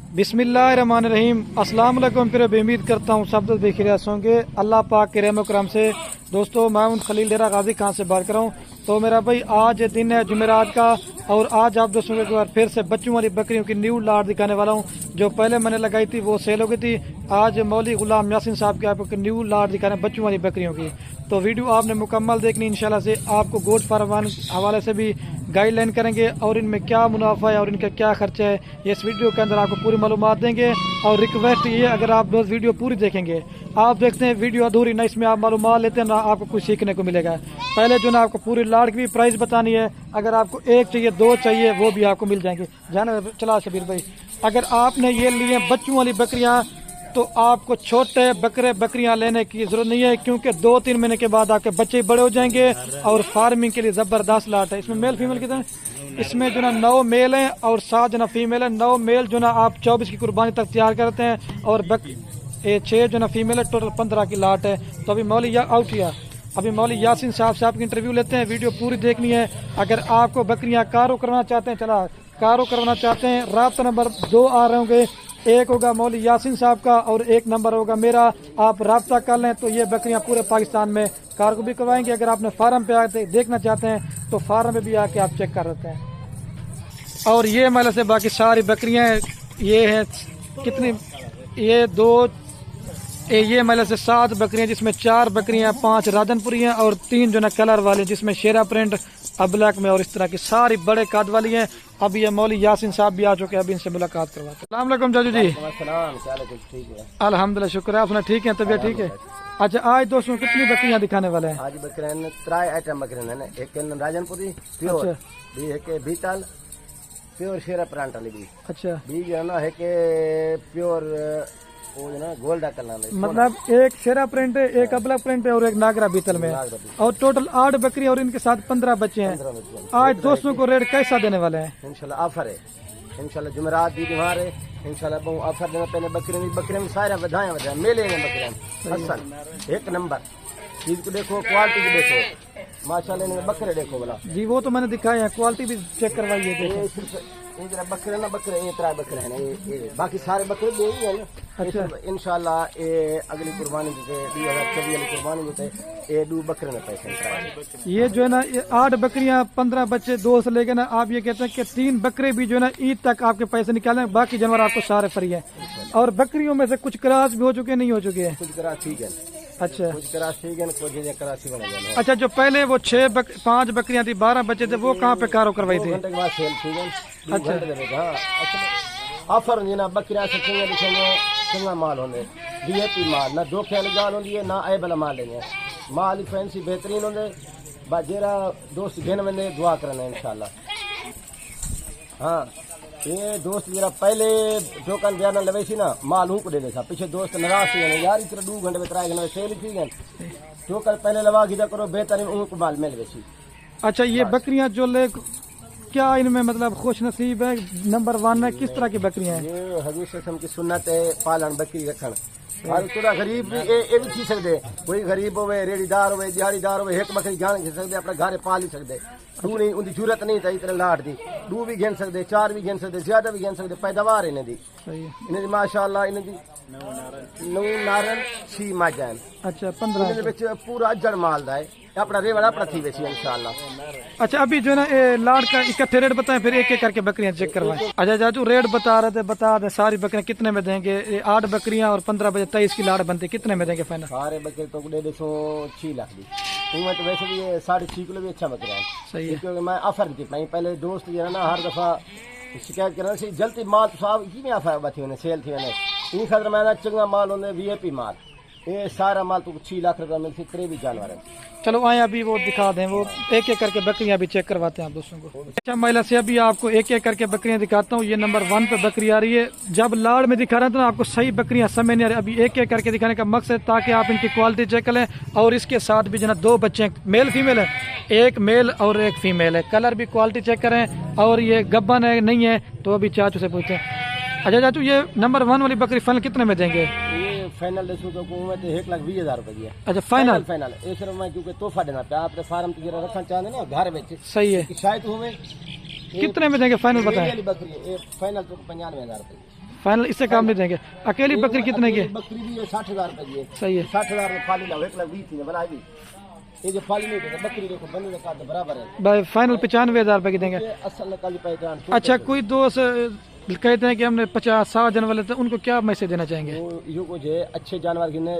बिस्मिल्लाहिर्रहमानिर्रहीम। अस्सलाम वालेकुम। फिर उम्मीद करता हूँ सब लोग देख रहे होंगे अल्लाह पाक के रहम करम से। दोस्तों मैं हूं खलील डेरा गाजी खान से बात कर रहा हूँ। तो मेरा भाई आज दिन है जुमेरात का और आज आप दोस्तों के बार फिर से बच्चों वाली बकरियों की न्यू लाट दिखाने वाला हूँ। जो पहले मैंने लगाई थी वो सेल हो गई थी। आज मौली गुलाम यासीन साहब के आपको न्यू लाट दिखाने बच्चों वाली बकरियों की। तो वीडियो आपने मुकम्मल देखनी इंशाल्लाह से। आपको गोश्त फार्म हवाले से भी गाइडलाइन करेंगे और इनमें क्या मुनाफा है और इनका क्या खर्चा है ये इस वीडियो के अंदर आपको पूरी मालूमात देंगे। और रिक्वेस्ट ये अगर आप दोस्त वीडियो पूरी देखेंगे, आप देखते हैं वीडियो अधूरी ना इसमें आप मालूमात लेते हैं ना आपको कुछ सीखने को मिलेगा। पहले जो ना आपको पूरी लाट की भी प्राइस बतानी है, अगर आपको एक चाहिए दो चाहिए वो भी आपको मिल जाएंगे। जाना चला शबीर भाई, अगर आपने ये लिए बच्चों वाली बकरियां तो आपको छोटे बकरे बकरियां लेने की जरूरत नहीं है, क्योंकि 2-3 महीने के बाद आपके बच्चे बड़े हो जाएंगे और फार्मिंग के लिए जबरदस्त लाट है। इसमें मेल फीमेल कितने, इसमें जो ना 9 मेल हैं और 7 जो ना फीमेल है। 9 मेल जो ना आप 24 की कुर्बानी तक तैयार करते हैं और 6 जो ना फीमेल है। टोटल 15 की लाट है। तो अभी मौली आउट किया, अभी मौली यासीन साहब से आपकी इंटरव्यू लेते हैं। वीडियो पूरी देखनी है। अगर आपको बकरियां कारो करवाना चाहते हैं, चला कारो करवाना चाहते हैं, राब्ता नंबर 2 आ रहे होंगे। एक होगा मौली यासीन साहब का और एक नंबर होगा मेरा। आप राब्ता कर लें तो ये बकरियां पूरे पाकिस्तान में कार को भी करवाएंगे। अगर आपने फार्म पे आके देखना चाहते हैं तो फार्म में भी आके आप चेक कर सकते हैं। और ये मतलब से बाकी सारी बकरियां ये है कितनी, ये मतलब से 7 बकरियां, जिसमें 4 बकरियां 5 राजनपुरी हैं और 3 जो ना कलर वाले जिसमें शेरा प्रिंट अब्लैक में और इस तरह की सारी बड़े कद वाली हैं। अब ये मौली यासीन साहब भी आ चुके हैं, अभी इनसे मुलाकात करवाते हैं। अस्सलाम वालेकुम चाचू जी। अल्हम्दुलिल्लाह शुक्र है, अपना ठीक है, तबीयत ठीक है। अच्छा आज दोस्तों कितनी बकरियां दिखाने वाले हैं? आज बकरियां 3 आइटम बकरियां हैं। एक राजनपुरी प्योर, एक बीटल प्योर शेरा प्रांत वाली भी। अच्छा भी जो है ना है के प्योर वो जो ना गोल्डा कलर में, मतलब एक शेरा प्रिंट है, एक अबला प्रिंट है और एक नागरा बीतल में, और टोटल 8 बकरी और इनके साथ 15 बच्चे हैं। आज दोस्तों को रेट कैसा देने वाले हैं? इंशाल्लाह ऑफर है। इंशाल्लाह जुमेरात भी त्योहार है। इंशाल्लाह बहुत ऑफर देना। पहले बकरे में सारा बधाएं मेले हैं बकरियां असल एक नंबर। चीज को देखो, क्वालिटी को देखो, माशाल्लाह ने बकरे देखो बोला जी। वो तो मैंने दिखाया है, क्वालिटी भी चेक करवाइए। ये जरा बकरे ना बकरे ये 3 बकरे हैं ये बाकी सारे बकरे भी यही है ना। अच्छा इंशाल्लाह ये अगली कुर्बानी जो 2024 वाली कुर्बानी जो ये 2 बकरे में पैसे। ये जो है ना 8 बकरियां 15 बच्चे 2 से लेके ना आप ये कहते हैं कि 3 बकरे भी जो है ना ईद तक आपके पैसे निकालने, बाकी जानवर आपको सारे फ्री है। और बकरियों में से कुछ क्रॉस भी हो चुके नहीं हो चुके हैं? कुछ क्रॉस ठीक है। अच्छा कुछ क्रॉस ठीक है, कुछ क्रॉस बना जाना। अच्छा जो पहले वो 5 बकरियां थी 12 बच्चे थे वो कहाँ पे कारो करवाई थी? घंटे के बाद सेल ठीक है। अच्छा ऑफर होंगे ना बकरियां से चंगा माल होंगे, वीआईपी माल ना दो ख्याल गाल होंगी है ना ए भला माल लेंगे। माल ही फैंसी बेहतरीन होंगे। जेरा दोस्त घेन में दुआ करना है इंशाल्लाह। हाँ ये दोस्त जरा पहले टोकन बयान लवे सी ना माल हूँ को दे देखा, पीछे दोस्त नाराज थी यार इतना 2 घंटे में 3 घंटे सेल थी गए। टोकन पहले लवा गिजा करो बेहतरीन ऊँ को माल मिल वेसी। अच्छा ये बकरियां जो ले क्या इनमें मतलब खुश नसीब है, नंबर 1 है, किस तरह की बकरियां हैं? ये हजूर सल्लल्लाहु की सुन्नत है पालन बकरी रखन। और थोड़ा गरीब भी ये भी थी सकते, कोई गरीब होवे रेड़ीदार होवे दिहाड़ीदार होवे एक बकरी जान घिन सकते, अपना घर पाल ही सकते। 2 नहीं उनकी जरूरत नहीं था इतने लाट दी। 2 भी घेन सकते, 4 भी घेन सकते, ज्यादा भी घेन सकते। पैदावार इन्हें दी इन्हें माशाल्लाह इन्हें दी 9 नारन 6 माजान। अच्छा 15 पूरा जड़ माल है अपना रेवड़ अपना थी वैसी इंशाल्लाह। अच्छा अभी जो है ना लाट का इकट्ठे रेट बताएं, फिर एक एक करके बकरियां चेक करवाएं। अच्छा चाचू रेट बता रहे थे, बता दे सारी बकरियां कितने में देंगे? 8 बकरियां और 15 बजे 23 की लाट बनती, कितने में देंगे फाइनल? सारे बकरे तो 6 लाख दी। तो वैसे भी 6.5 किलो भी अच्छा बकरा है। सही है। क्योंकि मैं ऑफर दी पहले दोस्त जो है ना हर दफा शिकायत करना सी जल्दी माल तो साहब की ऑफर थी सेल थी इन खातर मैं चंगा माल होंगे वीआईपी माल। ये सारा माल तो 6 लाख रुपया मिलती 3 भी जानवर है। चलो आए अभी वो दिखा दें, वो एक एक करके बकरियां भी चेक करवाते हैं आप दोस्तों को। अच्छा महिला से अभी आपको एक एक करके बकरियां दिखाता हूँ। ये नंबर 1 पे बकरी आ रही है। जब लाड़ में दिखा रहे हैं तो आपको सही बकरियां समझ नहीं आ रही। अभी एक एक करके दिखाने का मकसद ताकि आप इनकी क्वालिटी चेक कर लें। और इसके साथ भी जो है 2 बच्चे मेल फीमेल है, एक मेल और एक फीमेल है। कलर भी क्वालिटी चेक करें। और ये गब्बन है नहीं है तो अभी चाचू से पूछते हैं। अच्छा चाचू ये नंबर 1 वाली बकरी फाइनल कितने में देंगे? फाइनल देखो तो 1,20,000 रुपये। अच्छा फाइनल फाइनल सिर्फ मैं क्योंकि तोहफा देना पे आपने फार्म तक रखना चाहते ना घर में सही है शायद हमें कितने में देंगे फाइनल बताएं? बकरी फाइनल तो 95,000 रुपये। फाइनल इससे काम नहीं देंगे। अकेली बकरी कितने की है? बकरी भी 60,000 रुपए की है। सही है। 60,000 में फाली लाओ, 1,20,000 की बनाई भी। ये जो फाली नहीं देते बकरी देखो बंदे का बराबर है भाई फाइनल 95,000 रुपए की देंगे। ये असल नकल की पहचान। अच्छा कोई दोस्त कहते हैं कि हमने 50-60 जानवर लेते हैं, उनको क्या मैसेज देना चाहेंगे? यो कुछ है अच्छे जानवर गिने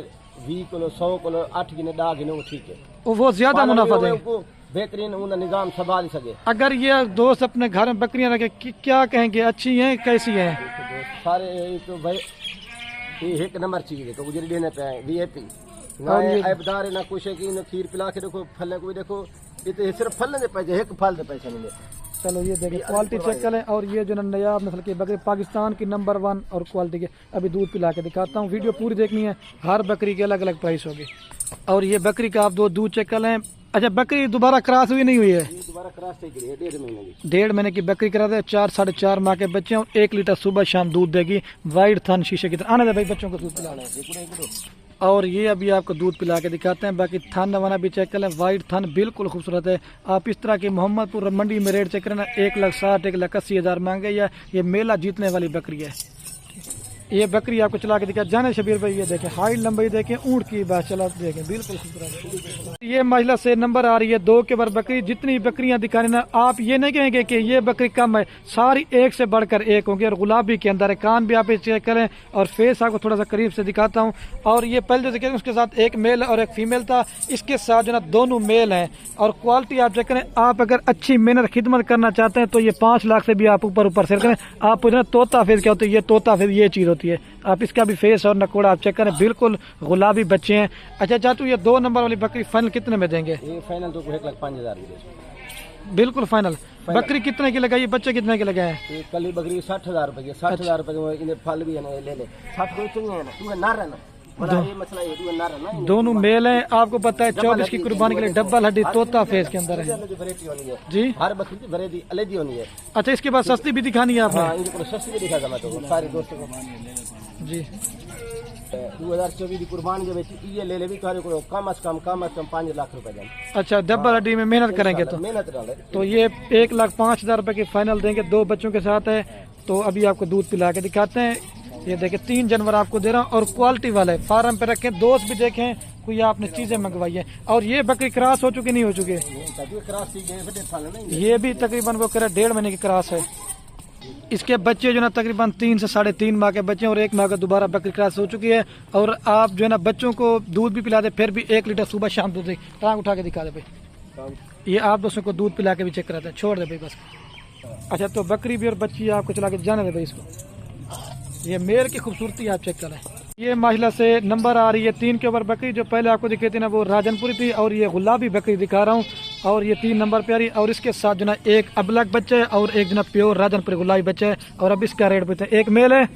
20 किलो 100 किलो 8 गिने 10 गिने वो ठीक है, वो ज्यादा मुनाफा देंगे, बेहतरीन उनका निजाम संभाल सके। अगर ये दोस्त अपने घर में बकरियां रखे क्या कहेंगे, अच्छी हैं कैसी हैं? सारे तो भाई ये एक नंबर चीज है तो गुजरी देने पे है वीआईपी ना ऐबदार है ना कुछ है कि खीर पिला के देखो फल को भी देखो, ये तो सिर्फ फल दे पैसे एक फल दे पैसे नहीं दे। चलो ये देखिए क्वालिटी चेक करें। और ये जो नयाब नस्ल की बकरी पाकिस्तान की नंबर 1 और क्वालिटी के, अभी दूध पिला के दिखाता हूँ। वीडियो पूरी देखनी है, हर बकरी की अलग अलग प्राइस होगी। और ये बकरी का आप दूध चेक कर लें। अच्छा बकरी दोबारा क्रॉस हुई नहीं हुई है? दोबारा क्रॉस नहीं करी है, 1.5 महीने की। 1.5 महीने की बकरी करा दे, 4-4.5 माह के बच्चे और 1 लीटर सुबह शाम दूध देगी। वाइट थन शीशे की तरह। आने दे भाई बच्चों को दूध पिलाना है। और ये अभी आपको दूध पिला के दिखाते हैं। बाकी थन वाना भी चेक कर लें, वाइट थन बिल्कुल खूबसूरत है। आप इस तरह की मोहम्मदपुर मंडी में रेट चेक करें ना, 1,60,000 1,80,000 मांगे या ये मेला जीतने वाली बकरी है। ये बकरी आपको चला के दिखा जाने शबीर भाई, ये देखें हाइट लंबाई देखें, ऊंट की बात चला देखें बिल्कुल खूबसूरत। ये महिला से नंबर आ रही है 2 के ऊपर बकरी। जितनी बकरियां दिखाने ना, आप ये नहीं कहेंगे कि ये बकरी कम है, सारी एक से बढ़कर एक होंगी। और गुलाबी के अंदर है, कान भी आप चेक करें और फेस आपको थोड़ा सा करीब से दिखाता हूँ। और ये पहले जो दिखे उसके साथ एक मेल और एक फीमेल था, इसके साथ जो ना दोनों मेल हैं। और क्वालिटी आप चेक करें, आप अगर अच्छी मेहनत खिदमत करना चाहते हैं तो ये 5 लाख से भी आप ऊपर सेल करें। आप पूछना तोता फेस क्या होता है, ये तोता फेस ये चीज होती है। आप इसका भी फेस और नकोड़ा आप चेक करें, बिल्कुल गुलाबी बच्चे हैं। अच्छा चाचू ये 2 नंबर वाली बकरी फाइनल कितने में देंगे? ये फाइनल तो 1,05,000 की। बिल्कुल फाइनल। बकरी कितने की लगाई, बच्चे कितने के लगाए? ये कली बकरी 60,000 रुपए की। 60,000 रुपए की इन्हें फल भी है ना, ले ले 60 को चाहिए है ना, तू ना रहना बड़ा ये मसला है, तू ना रहना। दोनों मेल हैं, आपको पता है 24 की कुर्बानी के लिए डबल हड्डी तोता फेस के अंदर है जी। हर बकरी की वैरायटी अलग ही होनी है। अच्छा इसके बाद सस्ती भी दिखानी है आपने? हाँ इनको सस्ती भी दिखा मैं तो सारे दोस्तों को जी। 2024 की कुर्बानी के बेची ये ले ले भी कार्य को कम से कम 5 लाख रुपए दें। अच्छा डबल हड्डी में मेहनत करेंगे तो ये 1,05,000 रुपए की फाइनल देंगे। 2 बच्चों के साथ है। तो अभी आपको दूध पिला के दिखाते हैं। ये देखें 3 जानवर आपको दे रहा हूँ और क्वालिटी वाले फार्म पे रखें। दोस्त भी देखें कोई आपने चीजें मंगवाई है। और ये बकरी क्रॉस हो चुकी नहीं हो चुकी? ये भी तकरीबन वो कह रहा 1.5 महीने की क्रॉस है। इसके बच्चे जो ना तकरीबन 3 से 3.5 माह के बच्चे और 1 माह का दोबारा बकरी क्रॉस हो चुकी है। और आप जो है ना बच्चों को दूध भी पिला दे, फिर भी 1 लीटर सुबह शाम दूध दे। टांग उठा के दिखा दे भाई, ये आप दोस्तों को दूध पिला के भी चेक कराते हैं। छोड़ दे भाई बस। अच्छा तो बकरी भी और बच्ची आपको चला के जाने दे भाई इसको। ये मेल की खूबसूरती आप चेक करें। ये महिला से नंबर आ रही है 3 के ऊपर बकरी। जो पहले आपको दिखी थी ना वो राजनपुरी थी। और ये गुलाबी बकरी दिखा रहा हूँ और ये 3 नंबर पे आ रही। और इसके साथ जो ना एक अबलग बच्चा है और एक जो ना प्योर राजनपुरी गुलाबी बच्चा है। और अब इसका रेट पूछते हैं, एक मेल है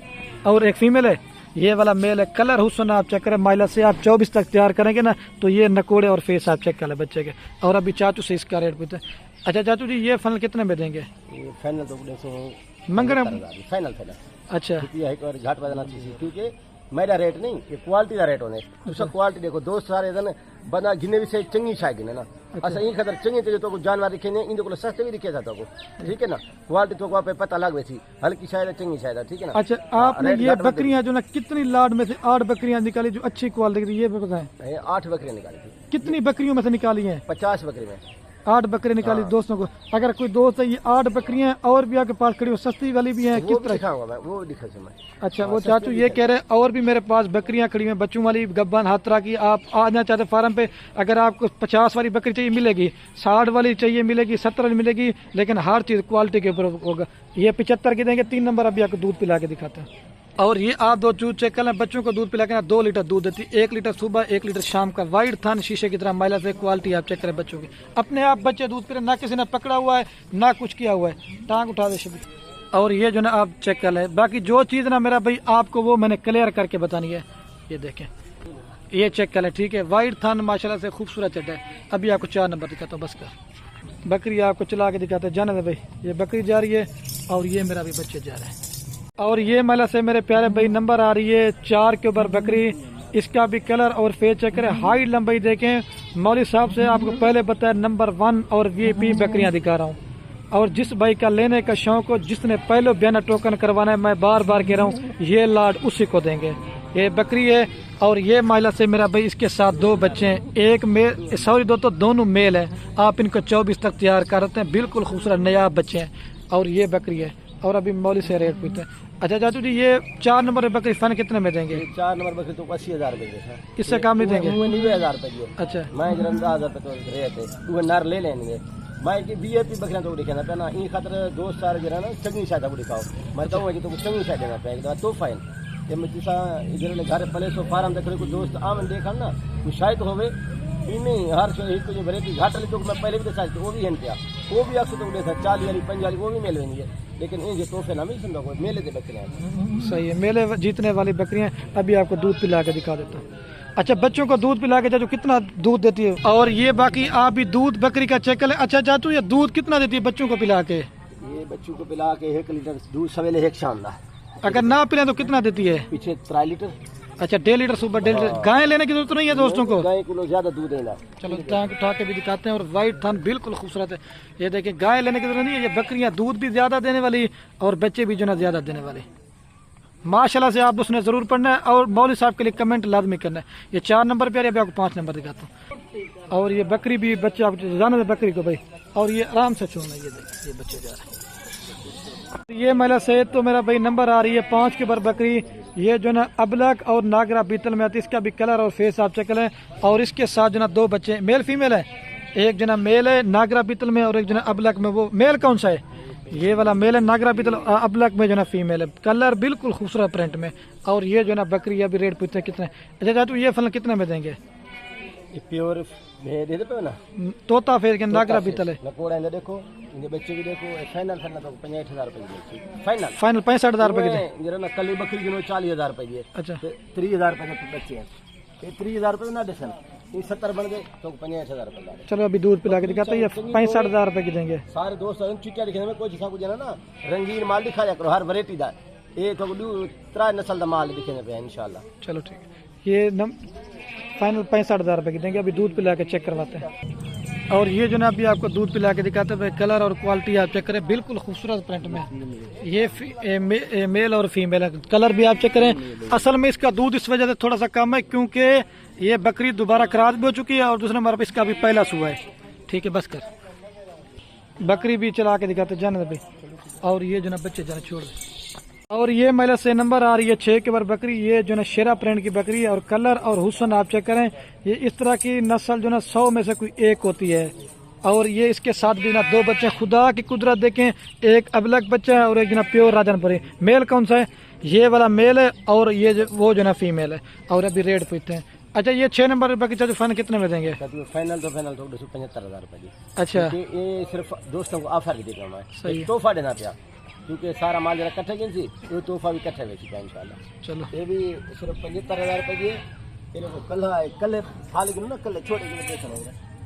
और एक फीमेल है। ये वाला मेल है। कलर हुस्न आप चेक करें, महिला से आप 24 तक तैयार करेंगे ना तो ये नकोड़े और फेस आप चेक करें बच्चे के। और अभी चाचू से इसका रेट पूछते हैं। अच्छा चाचू जी ये फाइनल कितने में देंगे? फाइनल तो मंगने फाइनल अच्छा घाट बजाना चाहिए क्योंकि मेरा रेट नहीं, ये क्वालिटी का रेट होने। उसका क्वालिटी देखो दोस्त सारे दिन बंदा गिने भी से चंगी छाए गिने ना। अच्छा इन खतर चंगी चाहिए तो जानवर दिखे नहीं, इन को सस्ते भी दिखे जाता को, ठीक है ना। क्वालिटी तो वहाँ पे पता लग वैसी हल्की शायद चंगी शायद, ठीक है ना। अच्छा आपने ये बकरियां जो ना कितनी लाड में से 8 बकरियां निकाली जो अच्छी क्वालिटी की, ये बताएं। 8 बकरियां निकाली थी। कितनी बकरियों में से निकाली है? 50 बकरी में 8 बकरी निकाली। दोस्तों को अगर कोई दोस्त है ये 8 बकरियां और भी आपके पास खड़ी हो, सस्ती वाली भी हैं, किस तरह दिखाऊंगा मैं वो दिखा मैं। अच्छा वो चाचू ये कह रहे हैं और भी मेरे पास बकरियां खड़ी हैं, बच्चों वाली गब्बन हर तरह की। आप आना चाहते फार्म पे, अगर आपको 50 वाली बकरी चाहिए मिलेगी, 60 वाली चाहिए मिलेगी, 70 वाली मिलेगी, लेकिन हर चीज क्वालिटी के ऊपर होगा। ये 75 की देंगे। 3 नंबर अभी आपको दूध पिला के दिखाते हैं। और ये आप 2 चूज चेक कर लें, बच्चों को दूध पिला के ना 2 लीटर दूध देती है। 1 लीटर सुबह 1 लीटर शाम का। वाइट थन शीशे की तरह महिला से क्वालिटी आप चेक करें बच्चों की। अपने आप बच्चे दूध पी रहे, ना किसी ने पकड़ा हुआ है ना कुछ किया हुआ है। टांग उठा दे शबी। और ये जो ना आप चेक कर लें, बाकी जो चीज ना मेरा भाई आपको वो मैंने क्लियर करके बतानी है। ये देखें ये चेक कर लें, ठीक है। वाइट थन माशाल्लाह से खूबसूरत चट है। अभी आपको 4 नंबर दिखाता हूँ बस का। बकरी आपको चला के दिखाते हैं, जाने दे भाई। ये बकरी जा रही है और ये मेरा भी बच्चे जा रहे हैं। और ये महिला से मेरे प्यारे भाई नंबर आ रही है 4 के ऊपर बकरी। इसका भी कलर और फेस चेक करें, हाइट लंबाई देखें। मौली साहब से आपको पहले बताया नंबर 1 और वीआईपी बकरियां दिखा रहा हूँ। और जिस भाई का लेने का शौक हो, जिसने पहले बयाना टोकन करवाना है, मैं बार बार कह रहा हूँ ये लाड उसी को देंगे। ये बकरी है और ये महिला से मेरा भाई इसके साथ 2 बच्चे हैं, एक मेल सॉरी दोनों मेल है। आप इनको 24 तक तैयार करते हैं, बिल्कुल खूबसूरत नया बच्चे हैं। और ये बकरी है और अभी मौली से रेट पूछते हैं। अच्छा चाचू जी, ये 4 नंबर बकरी फन कितने में देंगे? 4 नंबर बकरी तो 80,000 रुपये है। इससे कम नहीं देंगे? 90,000 रुपये। अच्छा, मैं जरा 10,000 रुपये तो रहते वो नर ले लेंगे। मैं की बीएपी बकरियां तो दिखाना पैना इन खातर दोस्त सारे जरा ना चंगी शायद को दिखाओ। मैं कहूँगा कि तो चंगी शायद देना पड़ेगा तो फाइन ये मैं जिसा इधर घर पले सो फार्म देख को दोस्त आमन देखा ना वो शायद होवे इनमें हर शो एक जो वैरायटी घाट वाली तो मैं पहले भी देखा वो भी हैं क्या वो भी अक्सर तो देखा 40 वाली 50 वाली वो भी मिल रही है, लेकिन इन जो तोहफे ना मिल सकता कोई मेले के बकरियां। सही है, मेले जीतने वाली बकरियां। अभी आपको दूध पिला के दिखा देता हूँ। अच्छा, बच्चों को दूध पिला के चाचू कितना दूध देती है? और ये बाकी आप भी दूध बकरी का चेक कर ले। अच्छा चाचू, ये दूध कितना देती है बच्चों को पिला के? ये बच्चों को पिला के 1 लीटर दूध सवेरे 1 शाम दा। अगर ना पिलाए तो कितना देती है? पीछे 3 लीटर। अच्छा, 1.5 लीटर सुबह 1.5 लीटर। गाय लेने की जरूरत नहीं है दोस्तों को? गाय किलो ज्यादा दूध देना। चलो टांग उठा के भी दिखाते हैं। और व्हाइट थन बिल्कुल खूबसूरत है। ये देखिए, गाय लेने की जरूरत नहीं है, ये बकरियां दूध भी ज्यादा देने वाली और बच्चे भी जो ना ज्यादा देने वाले। माशाल्लाह से आप उसने जरूर पढ़ना है और मौलवी साहब के लिए कमेंट लाजमी करना है। ये 4 नंबर पे अभी आपको 5 नंबर दिखाता हूँ। और ये बकरी भी बच्चे आपको जाना है बकरी को भाई, और ये आराम से छोड़ना। ये देखिए, ये बच्चे जा रहे हैं। ये महिला से तो मेरा भाई नंबर आ रही है 5 के ऊपर बकरी। ये जो ना अबलक और नागरा बीतल में आती है, इसका भी कलर और फेस आप चेक करें। और इसके साथ जो ना 2 बच्चे मेल फीमेल है, एक जना मेल है नागरा बीतल में और एक जना अबलक में। वो मेल कौन सा है? ये वाला मेल है नागरा बीतल, अबलक में जो ना फीमेल है। कलर बिल्कुल खूबसूरत प्रिंट में। और ये जो ना बकरी अभी रेट पूछते हैं कितने। अच्छा चाचू, ये फल कितने में देंगे? प्योर दे देते हो ना, तोता फेर के नागरा बीतल है। लकोड़ा है देखो, इनके बच्चे भी देखो। फाइनल फाइनल तो 65,000 रुपए की फाइनल। फाइनल 65,000 रुपए की दे। जरा ना कली बकरी की 40,000 रुपए की है। अच्छा, 30,000 रुपए के बच्चे हैं। ये 30,000 रुपए ना डिसन ये 70 बन गए तो 65,000 रुपए लगे। चलो अभी दूध पिला के दिखाते हैं। ये 65,000 रुपए की देंगे। सारे दोस्त चिट्टिया दिखने में कोई जिसा कुछ है ना रंगीन माल दिखाया करो, हर वैरायटी दा। ये तो 3 नस्ल का माल दिखने पे इंशाल्लाह। चलो ठीक है, ये फाइनल 65,000 रुपए की देंगे। अभी दूध पिला के चेक करवाते हैं। और ये जो ना अभी आपको दूध पिला के दिखाते हैं, कलर और क्वालिटी आप चेक करें, बिल्कुल खूबसूरत प्रिंट में। ये मेल और फीमेल है। कलर भी आप चेक करें। असल में इसका दूध इस वजह से थोड़ा सा कम है क्योंकि ये बकरी दोबारा क्रॉस भी हो चुकी है और दूसरे नंबर पर इसका भी पहला सुबह है। ठीक है, बस कर। बकरी भी चला के दिखाते जाने भाई। और ये जो ना बच्चे जाने छोड़ दे। और ये महिला से नंबर आ रही है 6 के ऊपर बकरी। ये जो ना शेरा प्रिंट की बकरी है और कलर और हुस्न आप चेक करें। ये इस तरह की नस्ल जो ना 100 में से कोई एक होती है। और ये इसके साथ भी ना 2 बच्चे। खुदा की कुदरत देखें, एक अबलक बच्चा है और एक जो ना प्योर राजनपुरी। मेल कौन सा है? ये वाला मेल है और ये वो जो ना फीमेल है। और अभी रेट पूछते हैं। अच्छा, ये 6 नंबर बकरी चाचू फन कितने में देंगे? फाइनल तो 75,000 रुपए की। अच्छा, ये सिर्फ दोस्तों को ऑफर की देगा मैं। सही तोहफा देना पिया क्योंकि सारा माल जरा इकट्ठे की थी, ये तोहफा भी इकट्ठे बेचेगा इंशाल्लाह। चलो ये भी सिर्फ 75,000 रुपए की है। कल हाल ना कल छोटे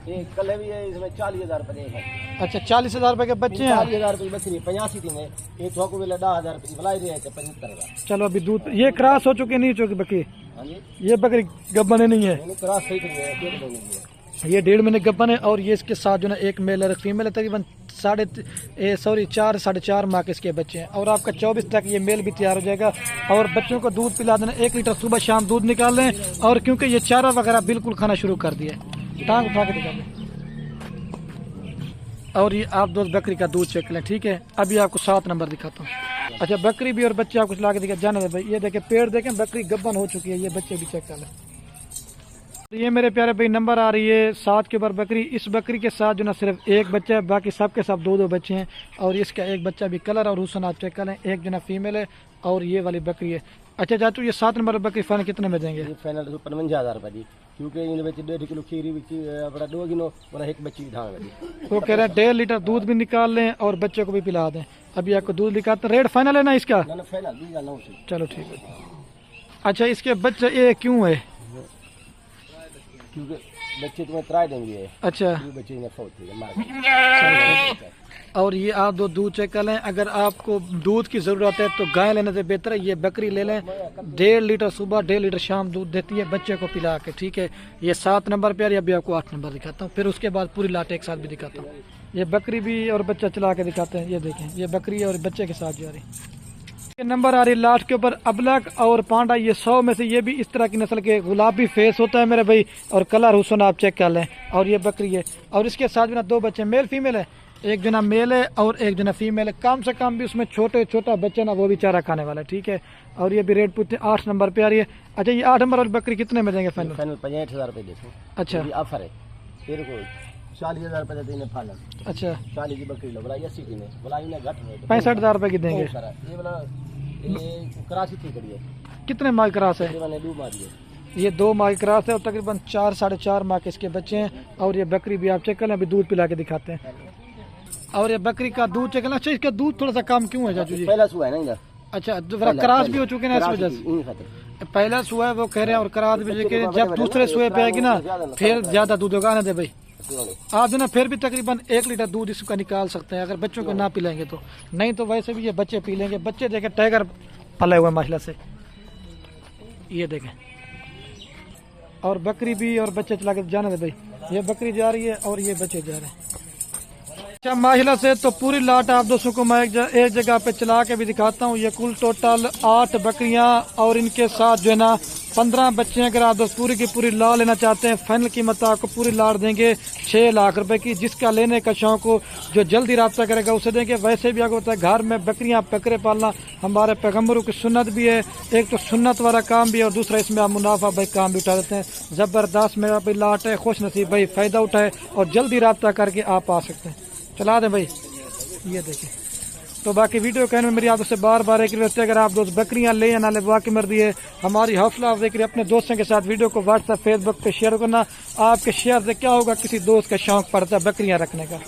ये कल भी है, इसमें 40,000 रुपए है। अच्छा, 40,000 रुपए के बच्चे हैं। 40,000 रुपए बकरी 85 थी ने ये तो को 10,000 रुपए की भलाई रही है 75,000। चलो अभी दूध ये क्रॉस हो चुकी नहीं चुकी बकरी? हाँ जी, ये बकरी गब्बन नहीं है, क्रॉस सही कर है, 1.5 महीने की है। ये 1.5 महीने गब्बन है। और ये इसके साथ जो ना एक मेल और एक फीमेल है। तकरीबन 4 साढ़े 4 माह के इसके बच्चे हैं। और आपका 24 तक ये मेल भी तैयार हो जाएगा। और बच्चों को दूध पिला देना, 1 लीटर सुबह शाम दूध निकाल लें। और क्योंकि ये चारा वगैरह बिल्कुल खाना शुरू कर दिया, टांग उठा के दिखा दें। और ये आप दोस्त बकरी का दूध चेक लें। ठीक है, अभी आपको 7 नंबर दिखाता हूँ। अच्छा, बकरी भी और बच्चे आपको ला के दिखा जाने दे भाई। ये देखें, पेड़ देखें, बकरी गब्बन हो चुकी है। ये बच्चे भी चेक कर लें। ये मेरे प्यारे भाई नंबर आ रही है 7 के ऊपर बकरी। इस बकरी के साथ जो ना सिर्फ एक बच्चा है, बाकी सबके सब 2-2 बच्चे हैं। और इसका एक बच्चा भी कलर और हुस्न आप चेक करें। एक जो ना फीमेल है और ये वाली बकरी है। अच्छा चाचू, ये 7 नंबर बकरी फाइनल कितने में देंगे? फाइनल 55,000 रुपए की, क्योंकि इन बच्चे 1.5 किलो खीरी बड़ा 2 किलो और एक बच्ची धान है। वो कह रहे हैं 1.5 लीटर दूध भी निकाल लें और बच्चे को भी पिला दें। अभी आपको दूध दिखाते हैं। रेट फाइनल है ना इसका? ना फाइनल 20,900 से। चलो ठीक है। अच्छा, इसके बच्चे ये क्यों है? क्योंकि बच्चे तुम्हें त्राई देंगे। अच्छा, बच्चे ने फौत थी। और ये आप दूध चेक कर लें। अगर आपको दूध की जरूरत है तो गाय लेने से बेहतर है ये बकरी ले लें। 1.5 लीटर सुबह 1.5 लीटर शाम दूध देती है बच्चे को पिला के। ठीक है, ये 7 नंबर पे। अभी आपको 8 नंबर दिखाता हूँ, फिर उसके बाद पूरी लाट एक साथ भी दिखाता हूँ। ये बकरी भी और बच्चा चला के दिखाते हैं। ये देखें, ये बकरी और बच्चे के साथ जा रही। ये नंबर आ रही लास्ट के ऊपर अबलक और पांडा, ये 100 में से ये भी इस तरह की नस्ल के गुलाबी फेस होता है मेरे भाई, और कलर हुसन आप चेक कर लें। और ये बकरी है, और इसके साथ भी ना 2 बच्चे, मेल फीमेल है, एक जना मेल है और एक जना फीमेल है। कम से कम भी उसमें छोटा बच्चा ना वो भी चारा खाने वाला है, ठीक है। और ये भी रेट पूछते 8 नंबर पे आ रही है। अच्छा, ये 8 नंबर वाली बकरी कितने में देंगे फाइनल? फाइनल 65,000 रुपये देखो। अच्छा, ऑफर है तेरे को 40,000 रुपये देते हैं फाइनल। अच्छा, 40 की बकरी लो, बोला 80 की ने, बोला इन्हें घट है 65,000 रुपए की देंगे। ये बोला ये कराची की कड़ी है। कितने माह क्रॉस है? मैंने 2 मार दिए। ये 2 माह क्रॉस है और तकरीबन 4 साढ़े 4 माह के इसके बच्चे हैं। और ये बकरी भी आप चेक कर लें, अभी दूध पिला के दिखाते हैं। और ये बकरी का दूध चेक करना। अच्छा, इसका दूध थोड़ा सा कम क्यों है चाचू जी? पहला सुआ है ना इधर। अच्छा, क्रॉस भी हो चुके हैं इस वजह से। पहला सुआ है वो कह रहे हैं, और क्रॉस भी कह रहे हैं। जब दूसरे सुए पे आएगी ना फिर ज्यादा दूध होगा। आने दे भाई, आप जो ना फिर भी तकरीबन 1 लीटर दूध इसका निकाल सकते हैं अगर बच्चों को ना पिलाएंगे तो। नहीं तो वैसे भी ये बच्चे पी लेंगे। बच्चे देखे टाइगर पले हुए माशाल्लाह से, ये देखें। और बकरी भी और बच्चे चला के जाने दे भाई। ये बकरी जा रही है और ये बच्चे जा रहे हैं। अच्छा, माशाल्लाह से तो पूरी लाट आप दोस्तों को मैं एक जगह पे चला के भी दिखाता हूँ। ये कुल टोटल 8 बकरियां और इनके साथ जो है ना 15 बच्चे। अगर आप दोस्त पूरी की पूरी ला लेना चाहते हैं, फाइनल कीमत आपको पूरी लाट देंगे 6 लाख रुपए की। जिसका लेने का शौक हो, जो जल्दी रब्ता करेगा उसे देंगे। वैसे भी अगर होता है घर में बकरियां बकरे पालना हमारे पैगम्बरों की सुन्नत भी है। एक तो सुन्नत वाला काम भी है और दूसरा इसमें आप मुनाफा भाई काम भी उठा देते हैं। जबरदस्त मेरा भाई लाट है, खुश नसीब भाई फायदा उठाए और जल्दी रब्ता करके आप आ सकते हैं। चला दें भाई, ये देखिए। तो बाकी वीडियो कहने में मेरी आप से बार एक रिक्वेस्ट है, अगर आप दोस्त बकरियां ले या ना ले, बाकी मर्जी है हमारी। हौसला आप देखिए अपने दोस्तों के साथ वीडियो को व्हाट्सएप फेसबुक पे शेयर करना। आपके शेयर से क्या होगा, किसी दोस्त का शौक पड़ता है बकरियां रखने का।